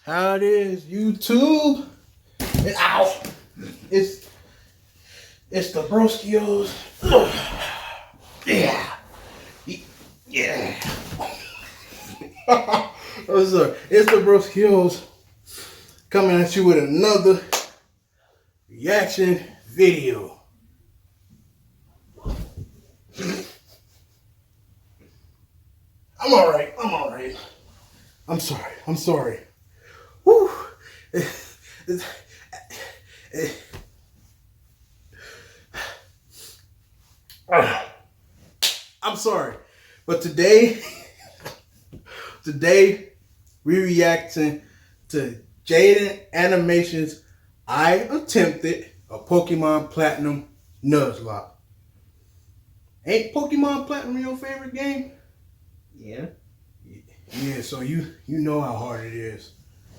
How it is, YouTube? Ow! It's the BROsKi-Os. Yeah. Yeah. What's up? It's the BROsKi-Os coming at you with another reaction video. I'm alright. I'm sorry. Woo. I'm sorry, but today we reacting to Jaiden Animation's I Attempted a Pokemon Platinum Nuzlocke. Ain't Pokemon Platinum your favorite game? Yeah. Yeah, so you know how hard it is,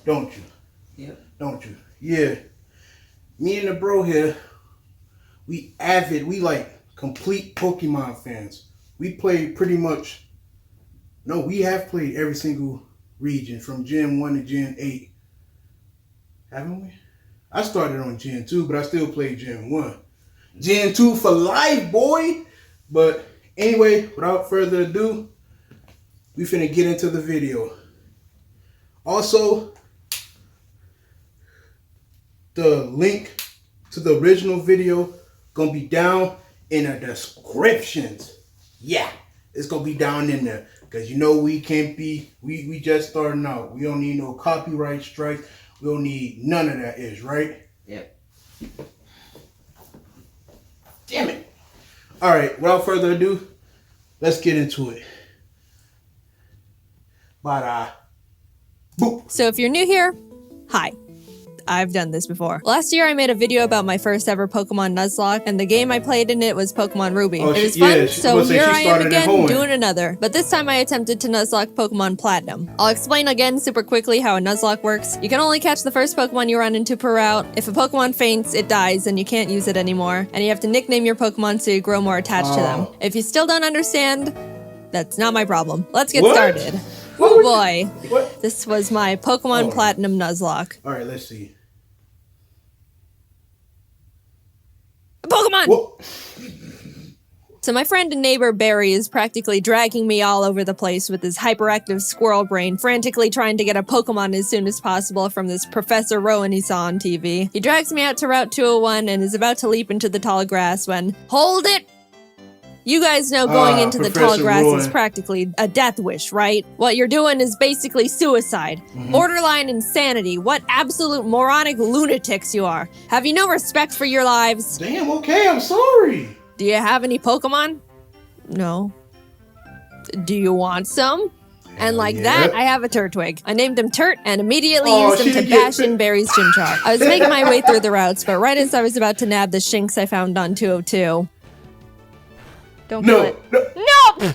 don't you? Yeah. Don't you? Yeah. Me and the bro here, we like complete Pokemon fans. We played we have played every single region from Gen 1 to Gen 8. Haven't we? I started on Gen 2, but I still played Gen 1. Gen 2 for life, boy! But anyway, without further ado, we finna get into the video. Also, the link to the original video gonna be down in the descriptions. Yeah, it's gonna be down in there. Cause you know we can't be, we just starting out. We don't need no copyright strikes. We don't need none of that right? Yep. Damn it. Alright, without further ado, let's get into it. Boop. So if you're new here, hi. I've done this before. Last year I made a video about my first ever Pokemon Nuzlocke, and the game I played in it was Pokemon Ruby. Oh, it was fun, so here I am again doing another. But this time I attempted to Nuzlocke Pokemon Platinum. I'll explain again super quickly how a Nuzlocke works. You can only catch the first Pokemon you run into per route. If a Pokemon faints, it dies and you can't use it anymore. And you have to nickname your Pokemon so you grow more attached to them. If you still don't understand, that's not my problem. Let's get started. Oh boy. What? This was my Pokemon Platinum Nuzlocke. Alright, let's see. Pokemon! Whoa. So my friend and neighbor Barry is practically dragging me all over the place with his hyperactive squirrel brain, frantically trying to get a Pokemon as soon as possible from this Professor Rowan he saw on TV. He drags me out to Route 201 and is about to leap into the tall grass when, hold it! You guys know going into the tall grass is practically a death wish, right? What you're doing is basically suicide. Borderline insanity. What absolute moronic lunatics you are. Have you no respect for your lives? Damn, okay, I'm sorry. Do you have any Pokemon? No. Do you want some? And like that, I have a Turtwig. I named him Turt and immediately used him to bash in Barry's Chimchar. I was making my way through the routes, but right as I was about to nab the Shinx I found on 202... Don't kill it. No!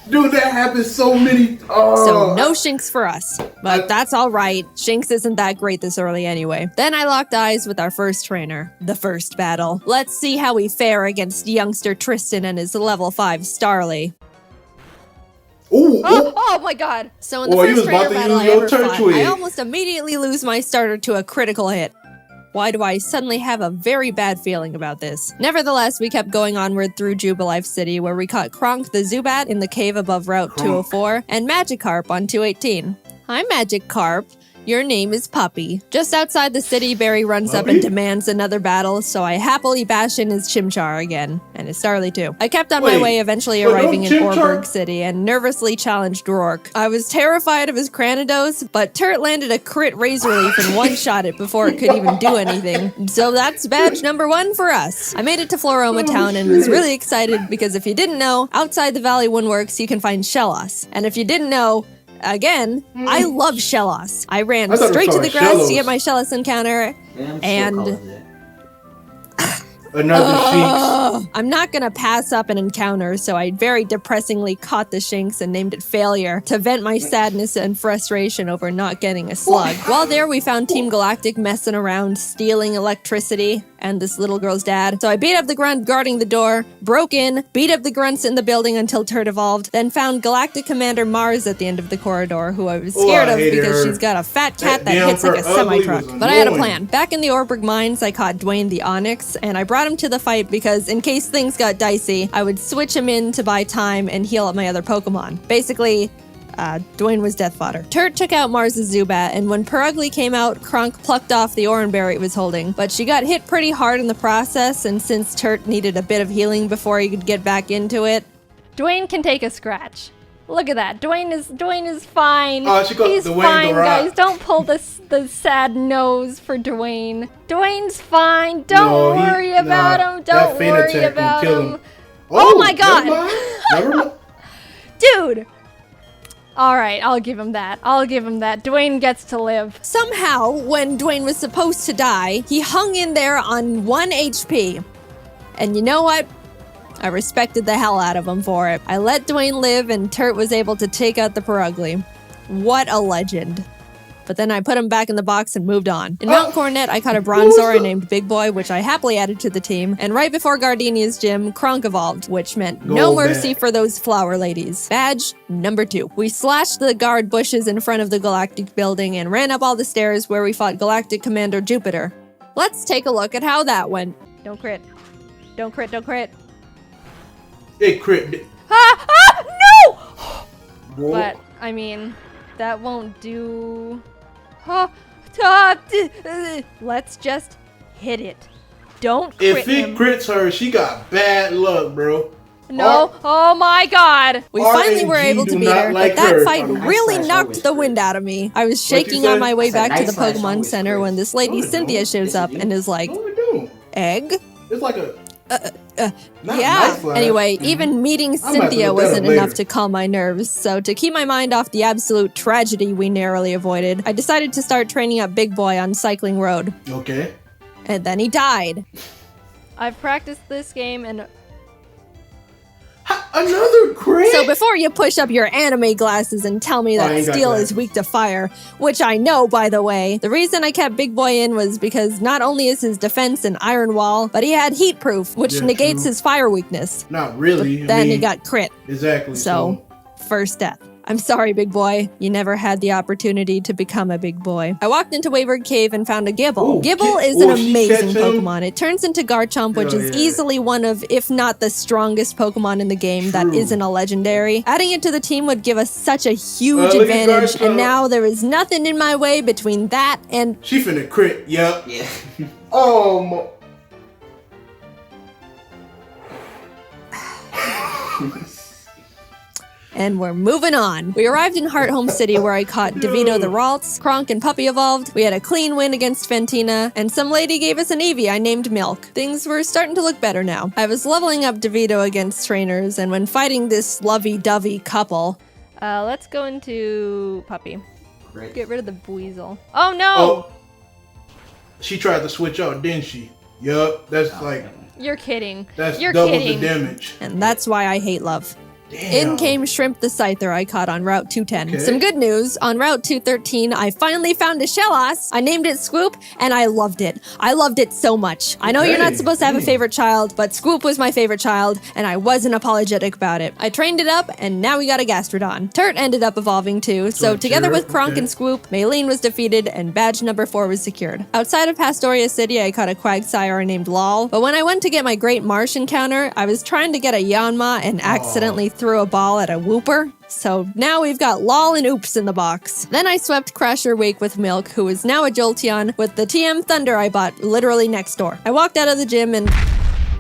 Dude, that happens so many. So no Shinx for us. But that's alright. Shinx isn't that great this early anyway. Then I locked eyes with our first trainer. The first battle. Let's see how we fare against youngster Tristan and his level 5 Starly. Ooh, oh my god. So in the first trainer battle I ever fought, I almost immediately lose my starter to a critical hit. Why do I suddenly have a very bad feeling about this? Nevertheless, we kept going onward through Jubilife City, where we caught Kronk the Zubat in the cave above Route 204, and Magikarp on 218. Hi, Magikarp. Your name is Puppy. Just outside the city, Barry runs up and demands another battle, so I happily bash in his Chimchar again, and his Starly too. I kept on my way, eventually arriving in Orberg City, and nervously challenged Rourke. I was terrified of his Cranidos, but Turt landed a crit Razor Leaf and one-shot it before it could even do anything. So that's badge number 1 for us. I made it to Floroma Town and was really excited because if you didn't know, outside the Valley Windworks you can find Shellos. And if you didn't know, again, I love Shellos. I ran straight to the grass to get my Shellos encounter, and another Shinx. Ugh. I'm not gonna pass up an encounter, so I very depressingly caught the Shinx and named it Failure to vent my sadness and frustration over not getting a slug. While there, we found Team Galactic messing around, stealing electricity, and this little girl's dad. So I beat up the grunt guarding the door, broke in, beat up the grunts in the building until Turt evolved, then found Galactic Commander Mars at the end of the corridor, who I was scared of because she's got a fat cat that hits like a semi-truck. But I had a plan. Back in the Orberg mines, I caught Dwayne the Onyx, and I brought him to the fight because in case things got dicey, I would switch him in to buy time and heal up my other Pokemon. Basically, Dwayne was death fodder. Turt took out Mars' Zubat, and when Perugly came out, Kronk plucked off the Oranberry it was holding. But she got hit pretty hard in the process, and since Turt needed a bit of healing before he could get back into it, Dwayne can take a scratch. Look at that. Dwayne is fine. He's Dwayne fine, guys. Don't pull the sad nose for Dwayne. Dwayne's fine. Don't worry about him. Don't worry about him. Oh my god. Never mind. Dude. All right, I'll give him that. Dwayne gets to live. Somehow, when Dwayne was supposed to die, he hung in there on 1 HP. And you know what? I respected the hell out of him for it. I let Dwayne live, and Turt was able to take out the Perugly. What a legend. But then I put him back in the box and moved on. In Mount Coronet, I caught a Bronzor named Big Boy, which I happily added to the team. And right before Gardenia's gym, Kronk evolved, which meant no mercy for those flower ladies. Badge number 2. We slashed the guard bushes in front of the Galactic building and ran up all the stairs where we fought Galactic Commander Jupiter. Let's take a look at how that went. Don't crit. Don't crit, don't crit. It crit. No! But, I mean, that won't do... Let's just hit it. Don't crit If it crits her, she got bad luck, bro. No. Oh my god. We finally were able to beat her, but that fight really knocked the wind out of me. I was shaking on my way back to the Pokemon Center when this lady Cynthia shows up and is like, egg? It's like a... yeah. Anyway, even meeting Cynthia wasn't enough to calm my nerves, so to keep my mind off the absolute tragedy we narrowly avoided, I decided to start training up Big Boy on Cycling Road. Okay. And then he died. I've practiced this game and... Another crit? So before you push up your anime glasses and tell me that steel is weak to fire, which I know, by the way, the reason I kept Big Boy in was because not only is his defense an iron wall, but he had heat proof, which negates his fire weakness. Not really. But then he got crit. Exactly. So, first death. I'm sorry, Big Boy. You never had the opportunity to become a big boy. I walked into Wayward Cave and found a Gibble. Gibble is an amazing Pokemon. It turns into Garchomp, which is easily one of, if not the strongest Pokemon in the game that isn't a legendary. Adding it to the team would give us such a huge advantage, and now there is nothing in my way between that and... She finna crit, yep. Yeah. Oh, And we're moving on. We arrived in Heart Home City where I caught DeVito the Ralts, Kronk and Puppy evolved, we had a clean win against Fantina, and some lady gave us an Eevee I named Milk. Things were starting to look better now. I was leveling up DeVito against trainers, and when fighting this lovey-dovey couple... let's go into Puppy. Great. Get rid of the Buizel. Oh no! Oh. She tried to switch out, didn't she? Yup, that's You're kidding. That's You're double kidding. the damage. And that's why I hate love. Damn. In came Shrimp the Scyther I caught on Route 210. Some good news, on Route 213, I finally found a Shellos. I named it Swoop, and I loved it. I loved it so much. I know you're not supposed to have a favorite child, but Swoop was my favorite child, and I wasn't apologetic about it. I trained it up, and now we got a Gastrodon. Turt ended up evolving too, so together with Kronk and Swoop, Maylene was defeated, and badge number 4 was secured. Outside of Pastoria City, I caught a Quagsire named Lol, but when I went to get my Great Marsh encounter, I was trying to get a Yanma and accidentally threw a ball at a Wooper. So now we've got Lol and Oops in the box. Then I swept Crasher Wake with Milk, who is now a Jolteon, with the TM Thunder I bought literally next door. I walked out of the gym and...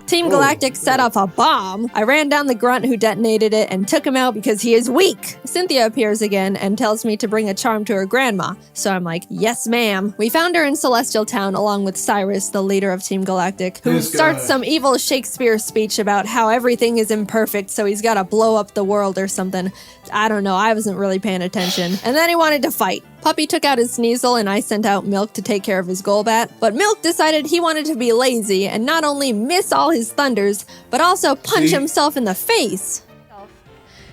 Team Galactic set off a bomb. I ran down the grunt who detonated it and took him out because he is weak. Cynthia appears again and tells me to bring a charm to her grandma. So I'm like, yes ma'am. We found her in Celestial Town along with Cyrus, the leader of Team Galactic, who starts some evil Shakespeare speech about how everything is imperfect, so he's gotta blow up the world or something. I don't know, I wasn't really paying attention. And then he wanted to fight. Puppy took out his Sneasel and I sent out Milk to take care of his Golbat, but Milk decided he wanted to be lazy and not only miss all his thunders, but also punch himself in the face.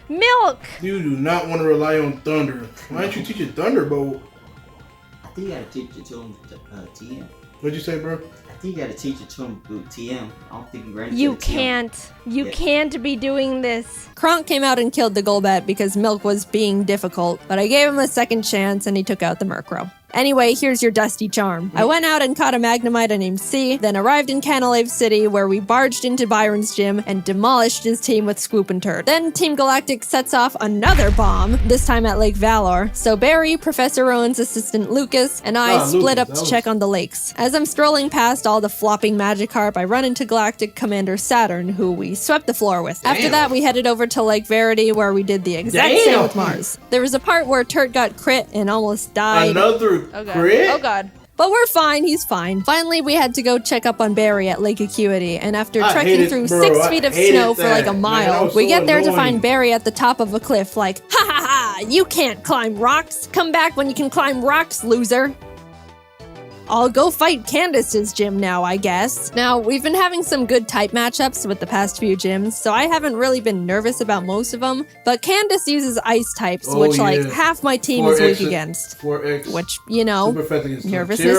Milk! You do not want to rely on Thunder. Why don't you teach it Thunderbolt? I think you gotta teach it to him TM. What'd you say, bro? I think you gotta teach it to him through TM. I don't think you ran You can't. You can't be doing this. Kronk came out and killed the Golbat because Milk was being difficult, but I gave him a second chance and he took out the Murkrow. Anyway, here's your Dusty Charm. I went out and caught a Magnemite named C, then arrived in Canalave City where we barged into Byron's gym and demolished his team with Swoop and Turd. Then Team Galactic sets off another bomb, this time at Lake Valor. So Barry, Professor Rowan's assistant Lucas, and I split up to check on the lakes. As I'm strolling past all the flopping Magikarp, I run into Galactic Commander Saturn, who we swept the floor with. After that, we headed over to Lake Verity where we did the exact same with Mars. There was a part where Turd got crit and almost died. Another crit? Oh god. But we're fine, he's fine. Finally, we had to go check up on Barry at Lake Acuity, and after trekking through 6 feet of snow for like a mile, we get there to find Barry at the top of a cliff like, ha ha ha, you can't climb rocks. Come back when you can climb rocks, loser. I'll go fight Candace's gym now, I guess. Now, we've been having some good type matchups with the past few gyms, so I haven't really been nervous about most of them, but Candace uses ice types, which like half my team is weak against. 4X. Which, you know, nervousness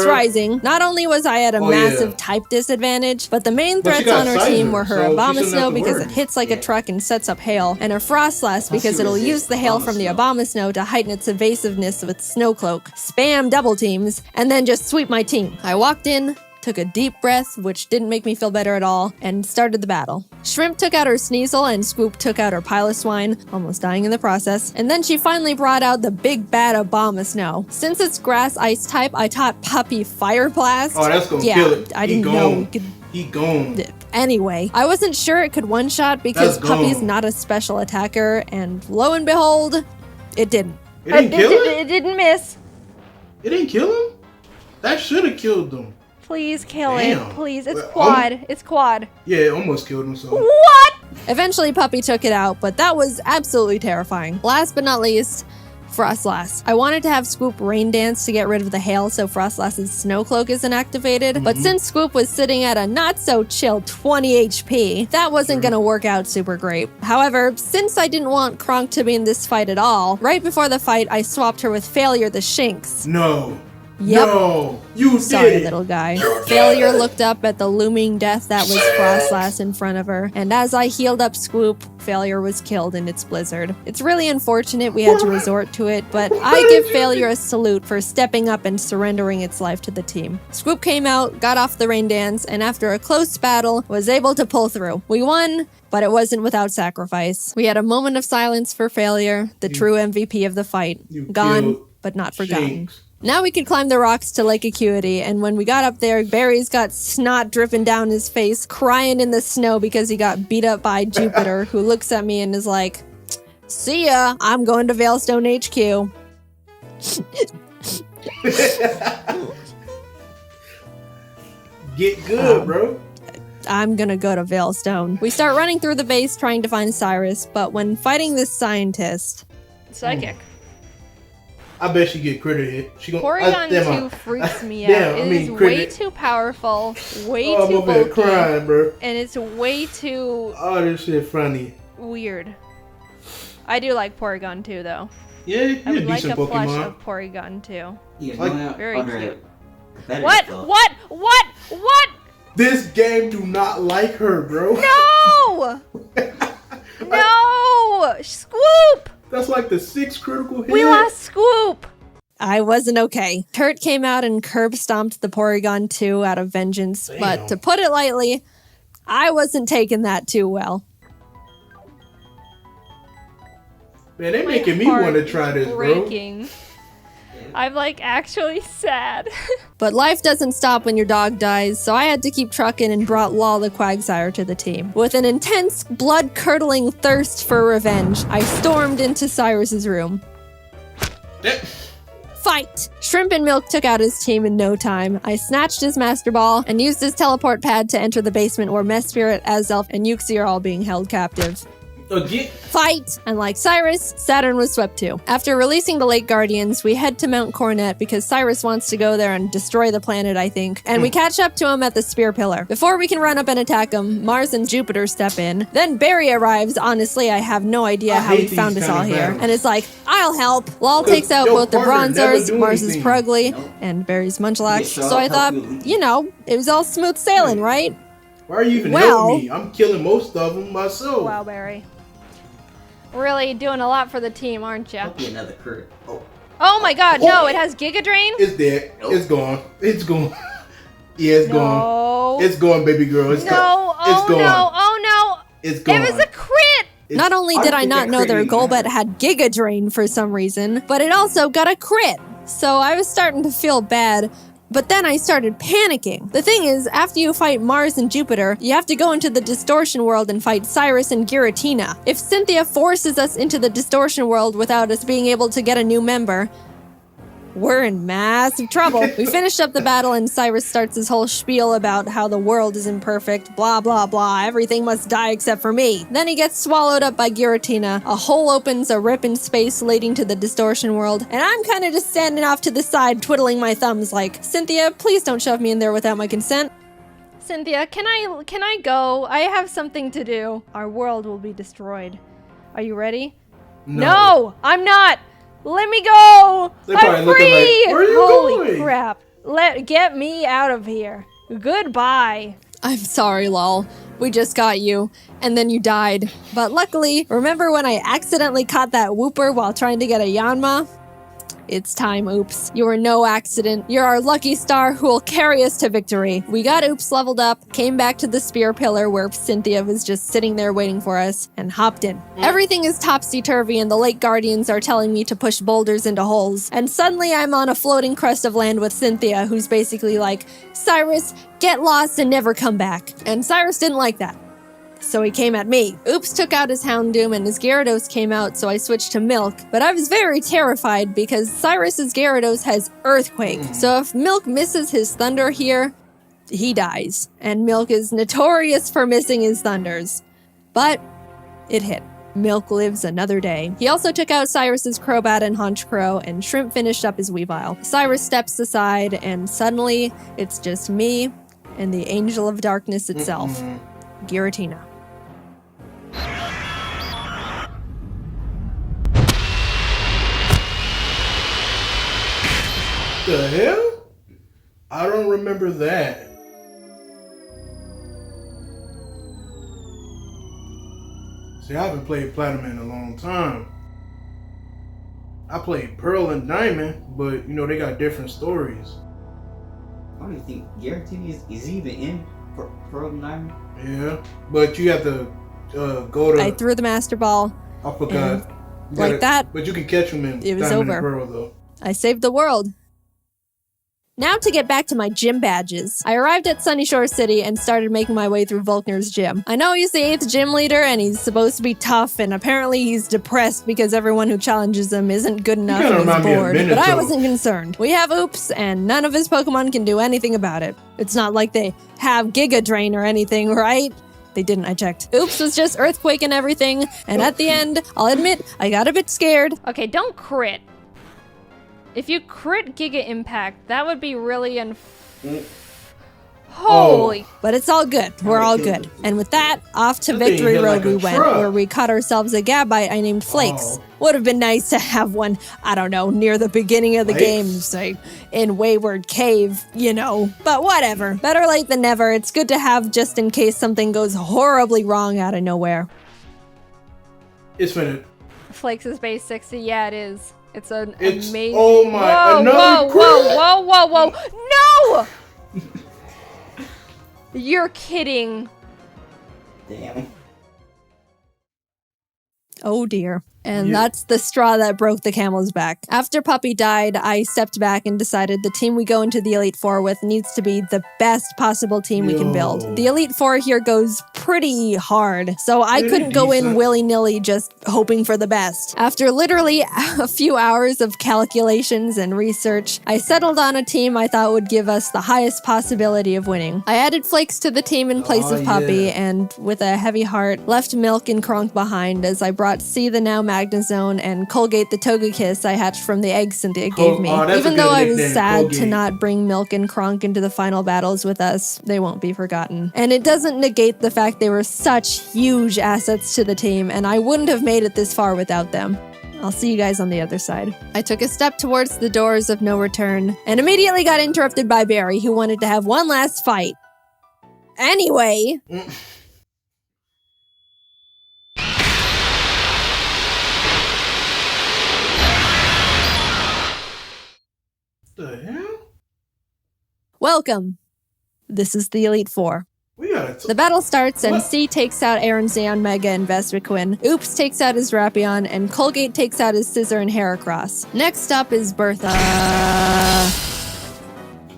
Terra. rising. Not only was I at a massive type disadvantage, but the main threats on our team were her Abomasnow because it hits like a truck and sets up hail, and her Frostlass because it'll use the hail from the Abomasnow to heighten its evasiveness with Snow Cloak, spam double teams, and then just sweep my team. I walked in, took a deep breath, which didn't make me feel better at all, and started the battle. Shrimp took out her Sneasel and Swoop took out her Piloswine, almost dying in the process, and then she finally brought out the big bad Abomasnow. Since it's grass ice type, I taught Puppy Fire Blast. Oh, that's gonna kill it. I didn't know. He gone. Anyway, I wasn't sure it could one-shot because Puppy's not a special attacker, and lo and behold, it didn't. It didn't kill him? It didn't miss. It didn't kill him? That should have killed them. Please kill it. Please. It's quad. It's quad. Yeah, it almost killed him, so. What? Eventually, Puppy took it out, but that was absolutely terrifying. Last but not least, Frostlass. I wanted to have Swoop Rain Dance to get rid of the hail so Frostlass's Snow Cloak isn't activated, but since Swoop was sitting at a not-so-chill 20 HP, that wasn't gonna work out super great. However, since I didn't want Kronk to be in this fight at all, right before the fight, I swapped her with Failure the Shinx. No. Yep. No, you Sorry, did. little guy. Failure looked up at the looming death that was Frostlass in front of her, and as I healed up Swoop, Failure was killed in its blizzard. It's really unfortunate we had to resort to it, but I give Failure a salute for stepping up and surrendering its life to the team. Swoop came out, got off the rain dance, and after a close battle, was able to pull through. We won, but it wasn't without sacrifice. We had a moment of silence for Failure, the true MVP of the fight. Gone, but not forgotten. Now we could climb the rocks to Lake Acuity, and when we got up there, Barry's got snot dripping down his face, crying in the snow because he got beat up by Jupiter, who looks at me and is like, "See ya, I'm going to Veilstone HQ." Get good, bro. I'm gonna go to Veilstone. We start running through the base trying to find Cyrus, but when fighting this scientist... Psychic. I bet she get critted hit. She gonna Porygon 2 freaks me out. It is way too powerful, way too bulky, crying, bro. And it's way too... Oh, this shit funny. Weird. I do like Porygon 2, though. Yeah, he's I would a like decent a plush Pokemon. of Porygon 2. Yeah, Very cute. What? This game do not like her, bro. No! No! Scoop! That's like the 6th critical hit. We lost Scoop! I wasn't okay. Turt came out and curb stomped the Porygon 2 out of vengeance, but to put it lightly, I wasn't taking that too well. Man, they making me want to try this, breaking. I'm like actually sad. But life doesn't stop when your dog dies, so I had to keep trucking and brought Law the Quagsire to the team. With an intense, blood-curdling thirst for revenge, I stormed into Cyrus's room. Fight! Shrimp and Milk took out his team in no time. I snatched his Master Ball and used his teleport pad to enter the basement where Mess Spirit, Azelf, and Yuxi are all being held captive. Again? Fight! And like Cyrus, Saturn was swept too. After releasing the Lake Guardians, we head to Mount Coronet because Cyrus wants to go there and destroy the planet, I think. And we catch up to him at the Spear Pillar. Before we can run up and attack him, Mars and Jupiter step in. Then Barry arrives. Honestly, I have no idea how he found us all here. And it's like, I'll help. Lal takes out both the Bronzers, Mars's Prugly, and Barry's Munchlax. So I thought, you know, it was all smooth sailing, right? Why are you even helping me? I'm killing most of them myself. Wow, Barry. Really doing a lot for the team, aren't you? Hope you another crit. Oh my god, no, it has Giga Drain? It's dead. Nope. It's gone. It's gone. Yeah, it's gone. It's gone, baby girl. It's gone. It's gone. No, oh no. It's gone. It was a crit! Not only did I not know their Golbat had Giga Drain for some reason, but it also got a crit. So I was starting to feel bad. But then I started panicking. The thing is, after you fight Mars and Jupiter, you have to go into the Distortion World and fight Cyrus and Giratina. If Cynthia forces us into the Distortion World without us being able to get a new member, we're in massive trouble. We finished up the battle and Cyrus starts his whole spiel about how the world is imperfect, blah blah blah, everything must die except for me. Then he gets swallowed up by Giratina, a hole opens, a rip in space leading to the Distortion World, and I'm kinda just standing off to the side twiddling my thumbs like, Cynthia, please don't shove me in there without my consent. Cynthia, can I go? I have something to do. Our world will be destroyed. Are you ready? No, I'm not! Let me go! I'm free! Like, where are you Holy going? crap. Get me out of here. Goodbye. I'm sorry, lol. We just got you, and then you died. But luckily, remember when I accidentally caught that Whooper while trying to get a Yanma? It's time, Oops. You were no accident. You're our lucky star who will carry us to victory. We got Oops leveled up, came back to the Spear Pillar where Cynthia was just sitting there waiting for us, and hopped in. Everything is topsy-turvy and the Lake Guardians are telling me to push boulders into holes. And suddenly I'm on a floating crest of land with Cynthia, who's basically like, Cyrus, get lost and never come back. And Cyrus didn't like that. So he came at me. Oops took out his Houndoom and his Gyarados came out, so I switched to Milk. But I was very terrified because Cyrus's Gyarados has Earthquake. So if Milk misses his Thunder here, he dies. And Milk is notorious for missing his Thunders. But it hit. Milk lives another day. He also took out Cyrus's Crobat and Honchkrow, and Shrimp finished up his Weavile. Cyrus steps aside, and suddenly it's just me and the Angel of Darkness itself, Giratina. The hell? I don't remember that. See, I haven't played Platinum in a long time. I played Pearl and Diamond, but you know, they got different stories. Why do you think Giratina is even in Pearl and Diamond? Yeah, but you have to go to... I threw the Master Ball. I forgot. Like that. But you can catch them in It was Diamond over. and Pearl, though. I saved the world. Now to get back to my gym badges. I arrived at Sunyshore City and started making my way through Volkner's gym. I know he's the 8th gym leader and he's supposed to be tough, and apparently he's depressed because everyone who challenges him isn't good enough and he's bored. But I wasn't concerned. We have Oops and none of his Pokemon can do anything about it. It's not like they have Giga Drain or anything, right? They didn't, I checked. Oops was just Earthquake and everything, and at the end, I'll admit, I got a bit scared. Okay, don't crit. If you crit Giga Impact, that would be really Holy. But it's all good. We're all good. And with that, off to Victory Road we went, where we caught ourselves a Gabite I named Flakes. Would have been nice to have one, I don't know, near the beginning of the game, say, in Wayward Cave, you know. But whatever. Better late than never. It's good to have just in case something goes horribly wrong out of nowhere. It's finished. Flakes is base 60. Yeah, it is. It's an amazing... Oh my... Whoa. No! You're kidding. Damn. Oh dear. And that's the straw that broke the camel's back. After Puppy died, I stepped back and decided the team we go into the Elite Four with needs to be the best possible team we can build. The Elite Four here goes pretty hard, so I couldn't go in willy-nilly just hoping for the best. After literally a few hours of calculations and research, I settled on a team I thought would give us the highest possibility of winning. I added Flakes to the team in place of Puppy, and with a heavy heart, left Milk and Kronk behind as I brought C the now Magnezone and Colgate the Togekiss I hatched from the eggs Cynthia gave me. Even though I was sad to not bring Milk and Kronk into the final battles with us, they won't be forgotten. And it doesn't negate the fact they were such huge assets to the team, and I wouldn't have made it this far without them. I'll see you guys on the other side. I took a step towards the doors of no return, and immediately got interrupted by Barry, who wanted to have one last fight. Anyway... The hell? Welcome. This is the Elite Four. The battle starts and C takes out Aaron Zeon, Mega, and Vespiquen. Oops takes out his Drapion, and Colgate takes out his Scissor and Heracross. Next up is Bertha.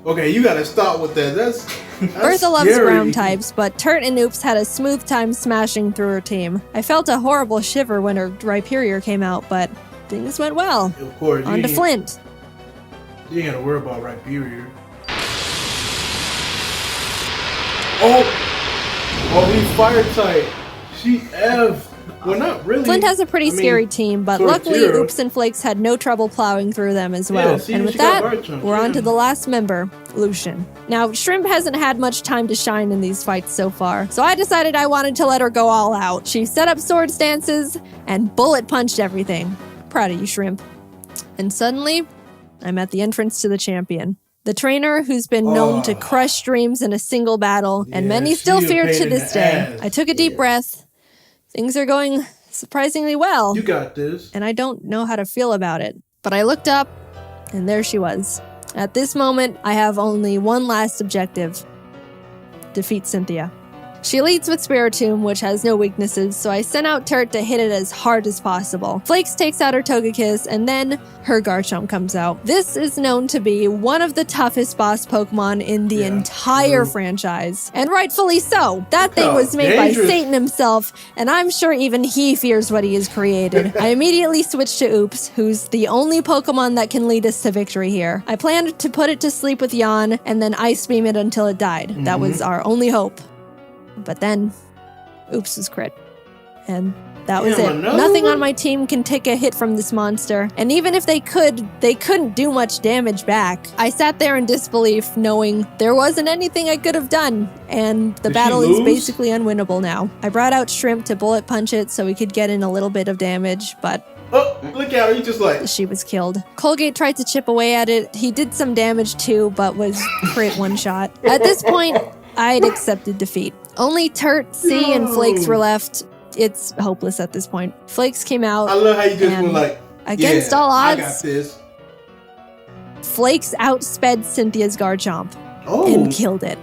Okay, you gotta stop with that. That's Bertha loves ground types, but Turt and Oops had a smooth time smashing through her team. I felt a horrible shiver when her Rhyperior came out, but things went well. Of course. On to Flint. You ain't gotta worry about Rhyperior. Oh, he's fire type. She F. Well, not really. Flint has a pretty scary team, but luckily Oops and Flakes had no trouble plowing through them as well. And with that, we're on to the last member, Lucian. Now, Shrimp hasn't had much time to shine in these fights so far, so I decided I wanted to let her go all out. She set up sword stances and bullet punched everything. Proud of you, Shrimp. And suddenly, I'm at the entrance to the champion. The trainer who's been known to crush dreams in a single battle, and many still fear to this day. I took a deep breath. Things are going surprisingly well. You got this. And I don't know how to feel about it. But I looked up, and there she was. At this moment, I have only one last objective. Defeat Cynthia. She leads with Spiritomb, which has no weaknesses, so I sent out Turt to hit it as hard as possible. Flakes takes out her Togekiss, and then her Garchomp comes out. This is known to be one of the toughest boss Pokemon in the entire franchise. And rightfully so. That thing was made by Satan himself, and I'm sure even he fears what he has created. I immediately switched to Oops, who's the only Pokemon that can lead us to victory here. I planned to put it to sleep with Yawn, and then Ice Beam it until it died. That was our only hope. But then, Oops was crit. And that was it. Nothing on my team can take a hit from this monster. And even if they could, they couldn't do much damage back. I sat there in disbelief, knowing there wasn't anything I could have done. And the battle is basically unwinnable now. I brought out Shrimp to bullet punch it so we could get in a little bit of damage, but... Oh, look at her, you just like... She was killed. Colgate tried to chip away at it. He did some damage too, but was crit one shot. At this point, I'd accepted defeat. Only Turt, C, and Flakes were left. It's hopeless at this point. Flakes came out. I love how you just went like, against all odds, I got this. Flakes outsped Cynthia's Garchomp and killed it.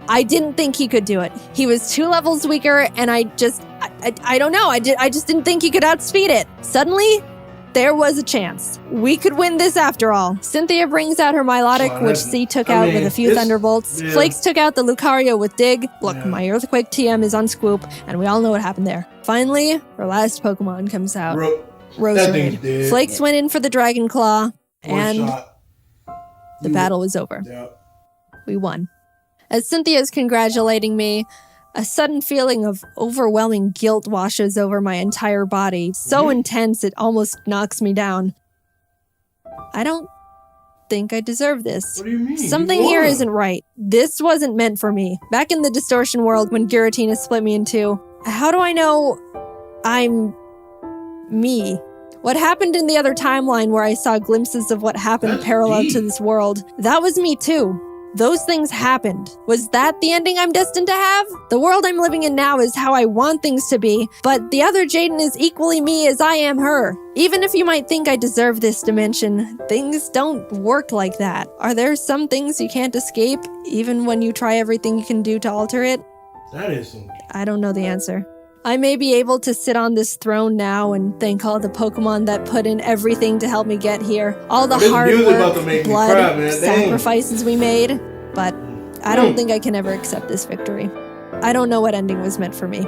I didn't think he could do it. He was 2 levels weaker, and I don't know. I just didn't think he could outspeed it. Suddenly, there was a chance. We could win this after all. Cynthia brings out her Milotic, which C took out with a few Thunderbolts. Flakes took out the Lucario with Dig. Look, my Earthquake TM is on Scoop, and we all know what happened there. Finally, her last Pokemon comes out. Roserade. Flakes went in for the Dragon Claw, and the battle was over. We won. As Cynthia's congratulating me, a sudden feeling of overwhelming guilt washes over my entire body, so intense it almost knocks me down. I don't think I deserve this. What do you mean? Something here isn't right. This wasn't meant for me. Back in the Distortion world when Giratina split me in 2, how do I know I'm me? What happened in the other timeline where I saw glimpses of what happened parallel to this world, that was me too. Those things happened. Was that the ending I'm destined to have? The world I'm living in now is how I want things to be, but the other Jaiden is equally me as I am her. Even if you might think I deserve this dimension, things don't work like that. Are there some things you can't escape, even when you try everything you can do to alter it? That is some... I don't know the answer. I may be able to sit on this throne now and thank all the Pokemon that put in everything to help me get here. All the hard work, blood, sacrifices we made. But I don't think I can ever accept this victory. I don't know what ending was meant for me.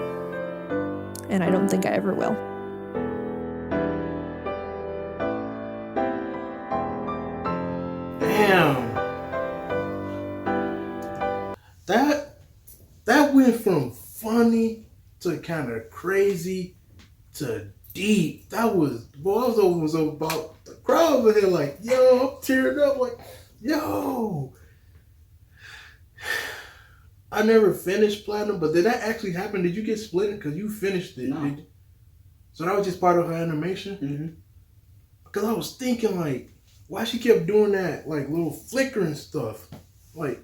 And I don't think I ever will. Damn. That went from funny to kind of crazy to deep. That was, boy, I was about the crowd over here like, yo, I'm tearing up like, yo. I never finished Platinum, but did that actually happen? Did you get split? Because you finished it. No. So that was just part of her animation? Mm-hmm. Because I was thinking, like, why she kept doing that, like, little flickering stuff. Like,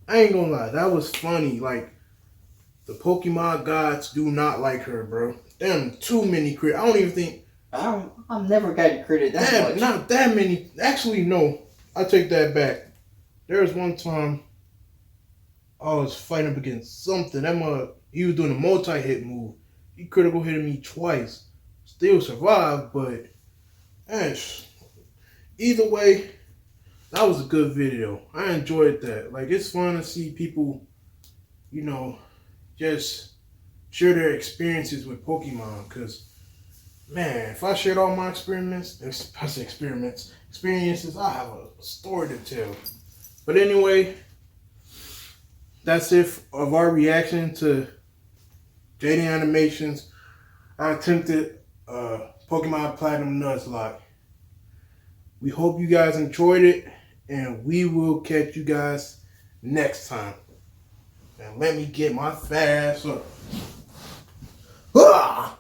I ain't gonna lie, that was funny. Like, the Pokemon gods do not like her, bro. Damn, too many credit. I don't even think... I've never gotten credit that much. Not that many. Actually, no. I take that back. There was one time I was fighting up against something. He was doing a multi-hit move. He critical hit me twice. Still survived, but... either way, that was a good video. I enjoyed that. Like, it's fun to see people, you know, just share their experiences with Pokemon. Because, man, if I shared all my experiences, I have a story to tell. But anyway, that's it of our reaction to Jaiden Animations. I attempted Pokemon Platinum Nuzlocke. We hope you guys enjoyed it, and we will catch you guys next time. And let me get my fast up. Ah!